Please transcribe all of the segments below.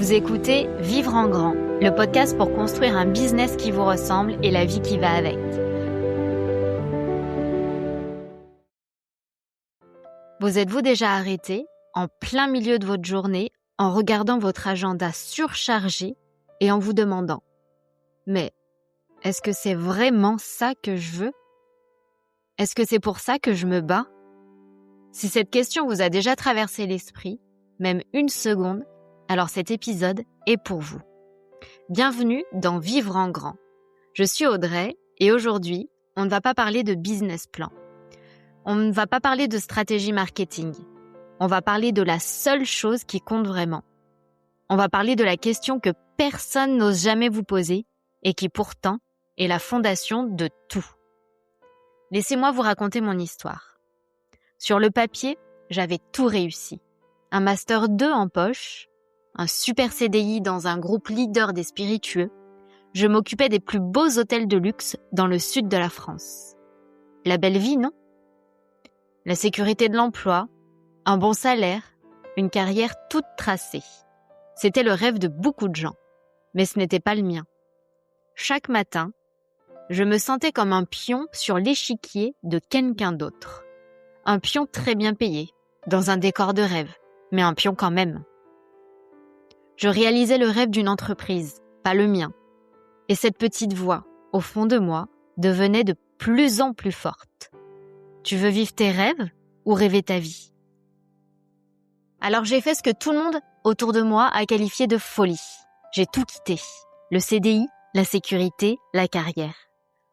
Vous écoutez Vivre en grand, le podcast pour construire un business qui vous ressemble et la vie qui va avec. Vous êtes-vous déjà arrêté en plein milieu de votre journée en regardant votre agenda surchargé et en vous demandant « Mais est-ce que c'est vraiment ça que je veux ? Est-ce que c'est pour ça que je me bats ?» Si cette question vous a déjà traversé l'esprit, même une seconde, alors cet épisode est pour vous. Bienvenue dans Vivre en grand. Je suis Audrey et aujourd'hui, on ne va pas parler de business plan. On ne va pas parler de stratégie marketing. On va parler de la seule chose qui compte vraiment. On va parler de la question que personne n'ose jamais vous poser et qui pourtant est la fondation de tout. Laissez-moi vous raconter mon histoire. Sur le papier, j'avais tout réussi. Un master 2 en poche, un super CDI dans un groupe leader des spiritueux. Je m'occupais des plus beaux hôtels de luxe dans le sud de la France. La belle vie, non ? La sécurité de l'emploi, un bon salaire, une carrière toute tracée. C'était le rêve de beaucoup de gens, mais ce n'était pas le mien. Chaque matin, je me sentais comme un pion sur l'échiquier de quelqu'un d'autre. Un pion très bien payé, dans un décor de rêve, mais un pion quand même. Je réalisais le rêve d'une entreprise, pas le mien. Et cette petite voix, au fond de moi, devenait de plus en plus forte. Tu veux vivre tes rêves ou rêver ta vie ? Alors j'ai fait ce que tout le monde autour de moi a qualifié de folie. J'ai tout quitté. Le CDI, la sécurité, la carrière.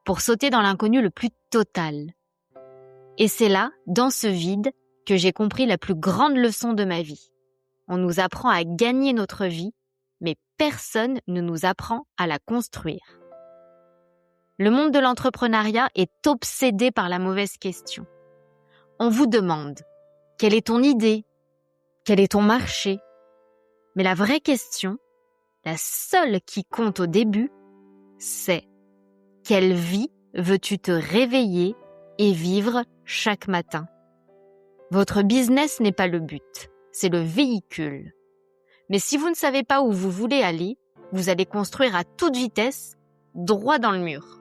Pour sauter dans l'inconnu le plus total. Et c'est là, dans ce vide, que j'ai compris la plus grande leçon de ma vie. On nous apprend à gagner notre vie, mais personne ne nous apprend à la construire. Le monde de l'entrepreneuriat est obsédé par la mauvaise question. On vous demande « Quelle est ton idée ? Quel est ton marché ?» Mais la vraie question, la seule qui compte au début, c'est « Quelle vie veux-tu te réveiller et vivre chaque matin ?» Votre business n'est pas le but, c'est le véhicule. Mais si vous ne savez pas où vous voulez aller, vous allez construire à toute vitesse, droit dans le mur.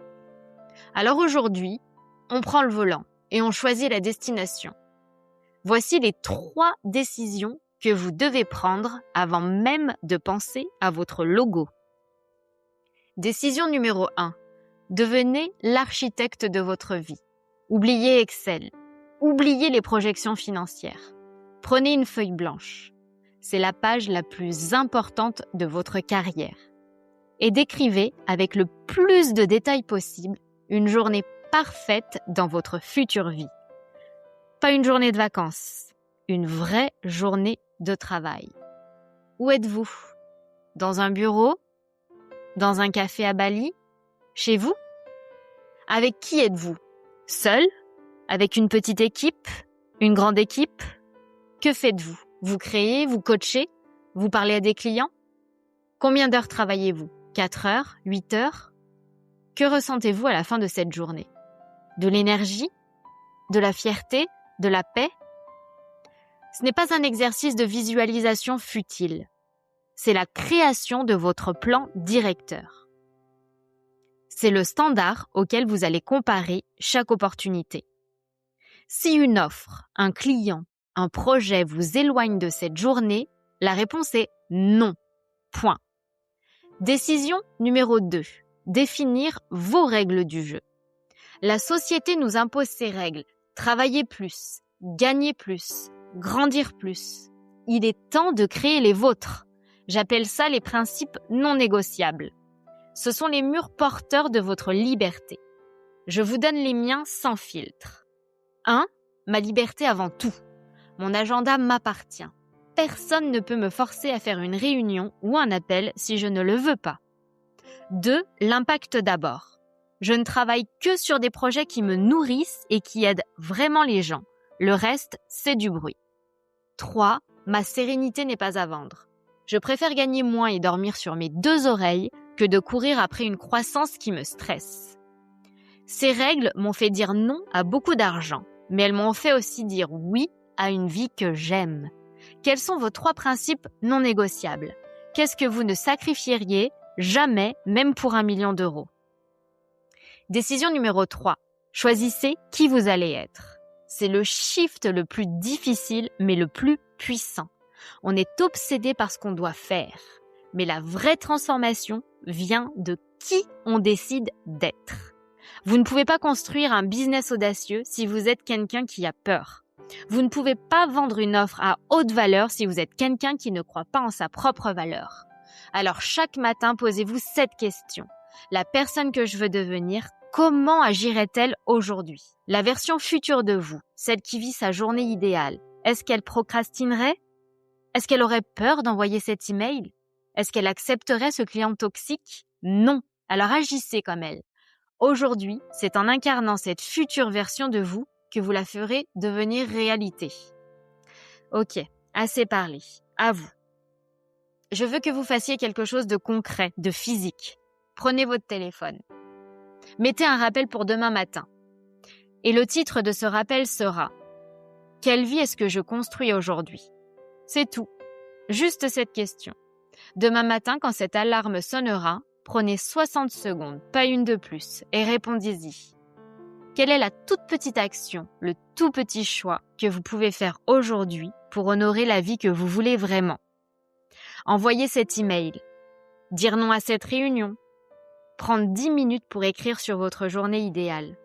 Alors aujourd'hui, on prend le volant et on choisit la destination. Voici les 3 décisions que vous devez prendre avant même de penser à votre logo. Décision numéro 1. Devenez l'architecte de votre vie. Oubliez Excel. Oubliez les projections financières. Prenez une feuille blanche. C'est la page la plus importante de votre carrière. Et décrivez avec le plus de détails possible une journée parfaite dans votre future vie. Pas une journée de vacances, une vraie journée de travail. Où êtes-vous ? Dans un bureau ? Dans un café à Bali ? Chez vous ? Avec qui êtes-vous ? Seul ? Avec une petite équipe ? Une grande équipe ? Que faites-vous ? Vous créez, vous coachez ? Vous parlez à des clients ? Combien d'heures travaillez-vous ? 4 heures ? 8 heures ? Que ressentez-vous à la fin de cette journée ? De l'énergie ? De la fierté ? De la paix ? Ce n'est pas un exercice de visualisation futile. C'est la création de votre plan directeur. C'est le standard auquel vous allez comparer chaque opportunité. Si une offre, un client, un projet vous éloigne de cette journée, la réponse est non. Point. Décision numéro 2. Définir vos règles du jeu. La société nous impose ses règles. Travailler plus, gagner plus, grandir plus. Il est temps de créer les vôtres. J'appelle ça les principes non négociables. Ce sont les murs porteurs de votre liberté. Je vous donne les miens sans filtre. 1. Ma liberté avant tout. Mon agenda m'appartient. Personne ne peut me forcer à faire une réunion ou un appel si je ne le veux pas. 2. L'impact d'abord. Je ne travaille que sur des projets qui me nourrissent et qui aident vraiment les gens. Le reste, c'est du bruit. 3. Ma sérénité n'est pas à vendre. Je préfère gagner moins et dormir sur mes 2 oreilles que de courir après une croissance qui me stresse. Ces règles m'ont fait dire non à beaucoup d'argent, mais elles m'ont fait aussi dire oui à une vie que j'aime. Quels sont vos 3 principes non négociables ? Qu'est-ce que vous ne sacrifieriez jamais, même pour 1 million d'euros? Décision numéro 3. Choisissez qui vous allez être. C'est le shift le plus difficile, mais le plus puissant. On est obsédé par ce qu'on doit faire. Mais la vraie transformation vient de qui on décide d'être. Vous ne pouvez pas construire un business audacieux si vous êtes quelqu'un qui a peur. Vous ne pouvez pas vendre une offre à haute valeur si vous êtes quelqu'un qui ne croit pas en sa propre valeur. Alors chaque matin, posez-vous cette question. La personne que je veux devenir, comment agirait-elle aujourd'hui? La version future de vous, celle qui vit sa journée idéale, est-ce qu'elle procrastinerait? Est-ce qu'elle aurait peur d'envoyer cet email? Est-ce qu'elle accepterait ce client toxique? Non. Alors agissez comme elle. Aujourd'hui, c'est en incarnant cette future version de vous que vous la ferez devenir réalité. Ok, assez parlé. À vous. Je veux que vous fassiez quelque chose de concret, de physique. Prenez votre téléphone. Mettez un rappel pour demain matin. Et le titre de ce rappel sera « Quelle vie est-ce que je construis aujourd'hui ?» C'est tout. Juste cette question. Demain matin, quand cette alarme sonnera, prenez 60 secondes, pas une de plus, et répondez-y. Quelle est la toute petite action, le tout petit choix que vous pouvez faire aujourd'hui pour honorer la vie que vous voulez vraiment? Envoyez cet email, dire non à cette réunion, prendre 10 minutes pour écrire sur votre journée idéale.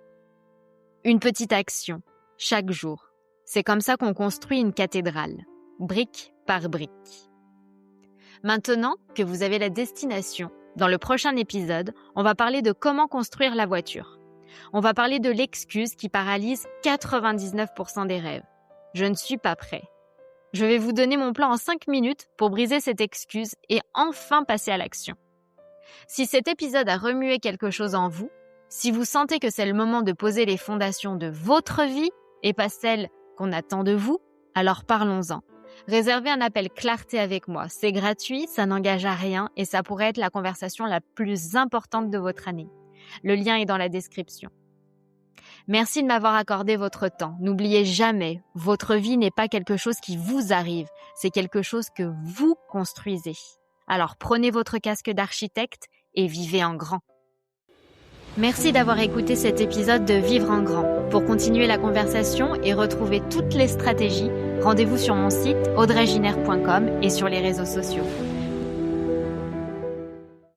Une petite action, chaque jour. C'est comme ça qu'on construit une cathédrale, brique par brique. Maintenant que vous avez la destination, dans le prochain épisode, on va parler de comment construire la voiture. On va parler de l'excuse qui paralyse 99% des rêves. Je ne suis pas prêt. Je vais vous donner mon plan en 5 minutes pour briser cette excuse et enfin passer à l'action. Si cet épisode a remué quelque chose en vous, si vous sentez que c'est le moment de poser les fondations de votre vie et pas celles qu'on attend de vous, alors parlons-en. Réservez un appel clarté avec moi. C'est gratuit, ça n'engage à rien et ça pourrait être la conversation la plus importante de votre année. Le lien est dans la description. Merci de m'avoir accordé votre temps. N'oubliez jamais, votre vie n'est pas quelque chose qui vous arrive, c'est quelque chose que vous construisez. Alors prenez votre casque d'architecte et vivez en grand. Merci d'avoir écouté cet épisode de Vivre en grand. Pour continuer la conversation et retrouver toutes les stratégies, rendez-vous sur mon site audreyginer.com et sur les réseaux sociaux.